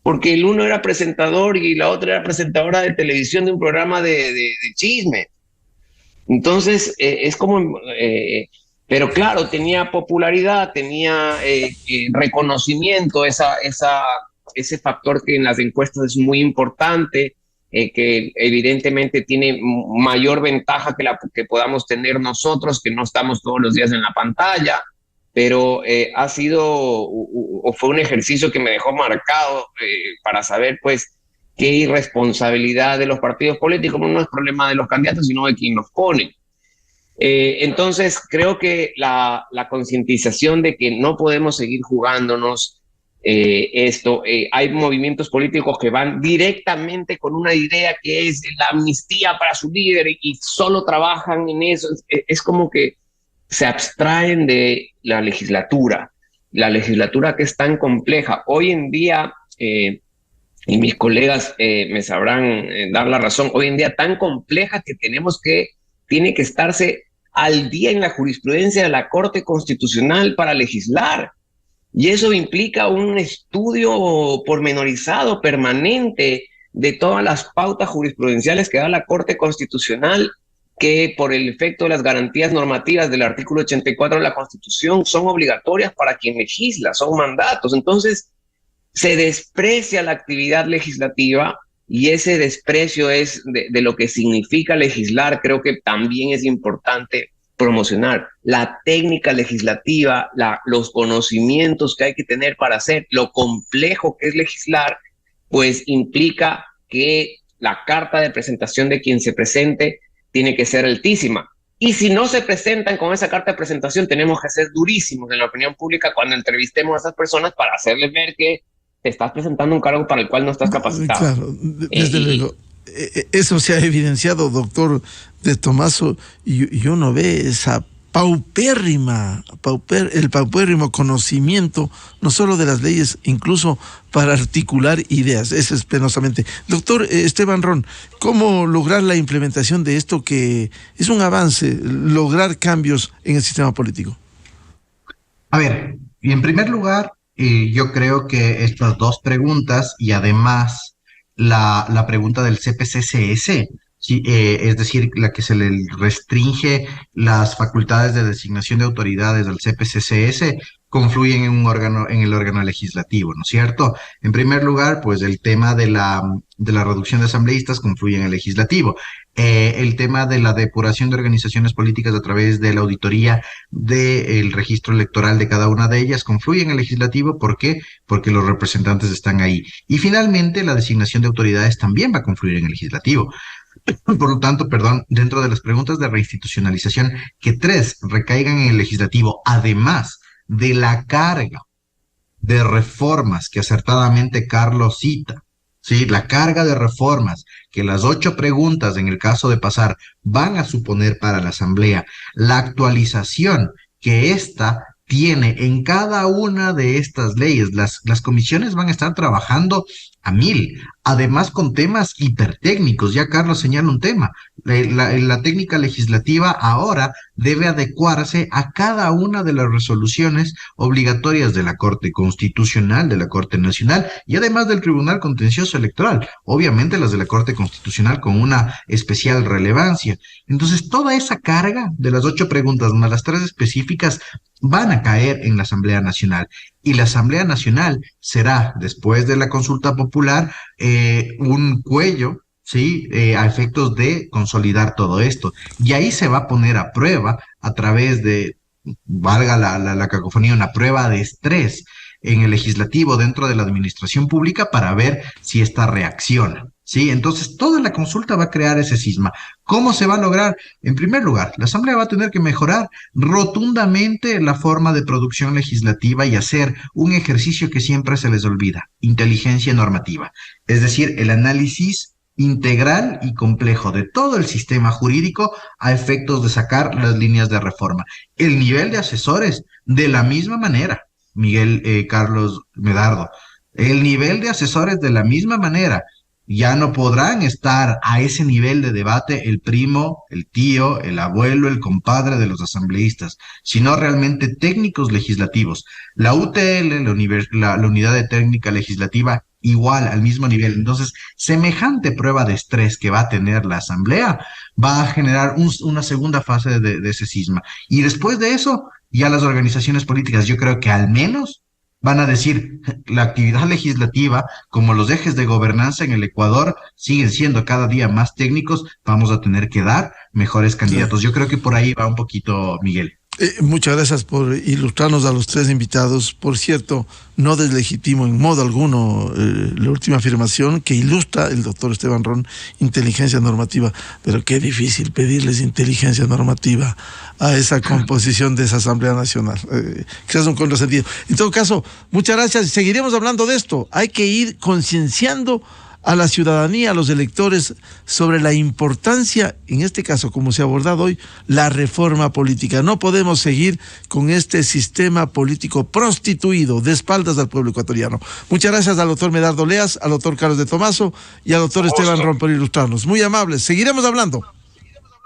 Porque el uno era presentador y la otra era presentadora de televisión de un programa de chisme. Entonces, es como... pero claro, tenía popularidad, tenía reconocimiento, ese factor que en las encuestas es muy importante, que evidentemente tiene mayor ventaja que la que podamos tener nosotros, que no estamos todos los días en la pantalla, pero ha sido o fue un ejercicio que me dejó marcado para saber pues qué irresponsabilidad de los partidos políticos. No es problema de los candidatos, sino de quien los pone. Entonces, creo que la concientización de que no podemos seguir jugándonos esto, hay movimientos políticos que van directamente con una idea que es la amnistía para su líder y solo trabajan en eso. Es como que se abstraen de la legislatura que es tan compleja. Hoy en día, y mis colegas me sabrán dar la razón, hoy en día tan compleja que tiene que estarse al día en la jurisprudencia de la Corte Constitucional para legislar. Y eso implica un estudio pormenorizado, permanente, de todas las pautas jurisprudenciales que da la Corte Constitucional, que por el efecto de las garantías normativas del artículo 84 de la Constitución son obligatorias para quien legisla, son mandatos. Entonces, se desprecia la actividad legislativa y ese desprecio es de lo que significa legislar. Creo que también es importante promocionar la técnica legislativa, los conocimientos que hay que tener para hacer lo complejo que es legislar, pues implica que la carta de presentación de quien se presente tiene que ser altísima. Y si no se presentan con esa carta de presentación, tenemos que ser durísimos en la opinión pública cuando entrevistemos a esas personas para hacerles ver que te estás presentando un cargo para el cual no estás capacitado. Claro, desde luego. Eso se ha evidenciado, doctor de Tomaso, y uno ve esa el paupérrimo conocimiento, no solo de las leyes, incluso para articular ideas. Eso es penosamente. Doctor Esteban Ron, ¿cómo lograr la implementación de esto que es un avance, lograr cambios en el sistema político? A ver, y en primer lugar, yo creo que estas dos preguntas y además la pregunta del CPCCS, sí, es decir, la que se le restringe las facultades de designación de autoridades al CPCCS, confluyen en el órgano legislativo, ¿no es cierto? En primer lugar, pues el tema de la reducción de asambleístas confluye en el legislativo. El tema de la depuración de organizaciones políticas a través de la auditoría del registro electoral de cada una de ellas confluye en el legislativo. ¿Por qué? Porque los representantes están ahí. Y finalmente, la designación de autoridades también va a confluir en el legislativo. Por lo tanto, dentro de las preguntas de reinstitucionalización, que 3 recaigan en el legislativo, además de la carga de reformas que acertadamente Carlos cita, ¿sí? La carga de reformas que las 8 preguntas, en el caso de pasar, van a suponer para la Asamblea, la actualización que ésta tiene en cada una de estas leyes. Las comisiones van a estar trabajando a 1000, además con temas hipertécnicos. Ya Carlos señala un tema. La técnica legislativa ahora debe adecuarse a cada una de las resoluciones obligatorias de la Corte Constitucional, de la Corte Nacional y además del Tribunal Contencioso Electoral. Obviamente las de la Corte Constitucional con una especial relevancia. Entonces, toda esa carga de las 8 preguntas más las 3 específicas van a caer en la Asamblea Nacional. Y la Asamblea Nacional será, después de la consulta popular, un cuello, ¿sí? A efectos de consolidar todo esto. Y ahí se va a poner a prueba, a través de, valga la cacofonía, una prueba de estrés en el legislativo dentro de la administración pública para ver si esta reacciona. ¿Sí? Entonces, toda la consulta va a crear ese cisma. ¿Cómo se va a lograr? En primer lugar, la Asamblea va a tener que mejorar rotundamente la forma de producción legislativa y hacer un ejercicio que siempre se les olvida: inteligencia normativa. Es decir, el análisis integral y complejo de todo el sistema jurídico a efectos de sacar las líneas de reforma. El nivel de asesores, de la misma manera, Miguel, Carlos, Medardo, el nivel de asesores de la misma manera. Ya no podrán estar a ese nivel de debate el primo, el tío, el abuelo, el compadre de los asambleístas, sino realmente técnicos legislativos. La UTL, la Unidad de Técnica Legislativa, igual, al mismo nivel. Entonces, semejante prueba de estrés que va a tener la Asamblea va a generar una segunda fase de ese cisma. Y después de eso, ya las organizaciones políticas, yo creo que al menos van a decir: la actividad legislativa, como los ejes de gobernanza en el Ecuador, siguen siendo cada día más técnicos, vamos a tener que dar mejores candidatos. Yo creo que por ahí va un poquito, Miguel. Muchas gracias por ilustrarnos a los tres invitados. Por cierto, no deslegitimo en modo alguno la última afirmación que ilustra el doctor Esteban Ron, inteligencia normativa, pero qué difícil pedirles inteligencia normativa a esa composición de esa Asamblea Nacional. Quizás un contrasentido. En todo caso, muchas gracias. Seguiremos hablando de esto. Hay que ir concienciando a la ciudadanía, a los electores, sobre la importancia, en este caso, como se ha abordado hoy, la reforma política. No podemos seguir con este sistema político prostituido de espaldas al pueblo ecuatoriano. Muchas gracias al doctor Medardo Leas, al doctor Carlos de Tomaso y al doctor Esteban Ron por ilustrarnos. Muy amables. Seguiremos hablando.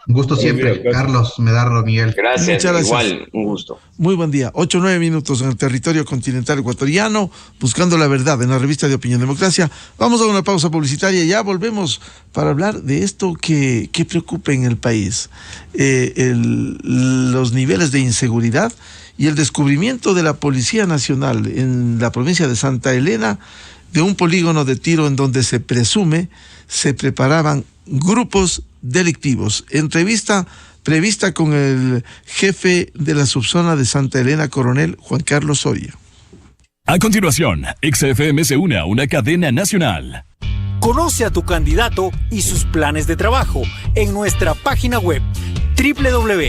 Un gusto siempre, Carlos, Medardo, Miguel. Gracias, Muchas gracias. Igual, un gusto. Muy buen día. 8-9 minutos en el territorio continental ecuatoriano, buscando la verdad en la revista de Opinión Democracia. Vamos a una pausa publicitaria y ya volvemos para hablar de esto que preocupa en el país. Los niveles de inseguridad y el descubrimiento de la Policía Nacional en la provincia de Santa Elena de un polígono de tiro en donde se presume se preparaban grupos delictivos. Entrevista prevista con el jefe de la subzona de Santa Elena, coronel Juan Carlos Soria. A continuación, XFM se une a una cadena nacional. Conoce a tu candidato y sus planes de trabajo en nuestra página web www.cn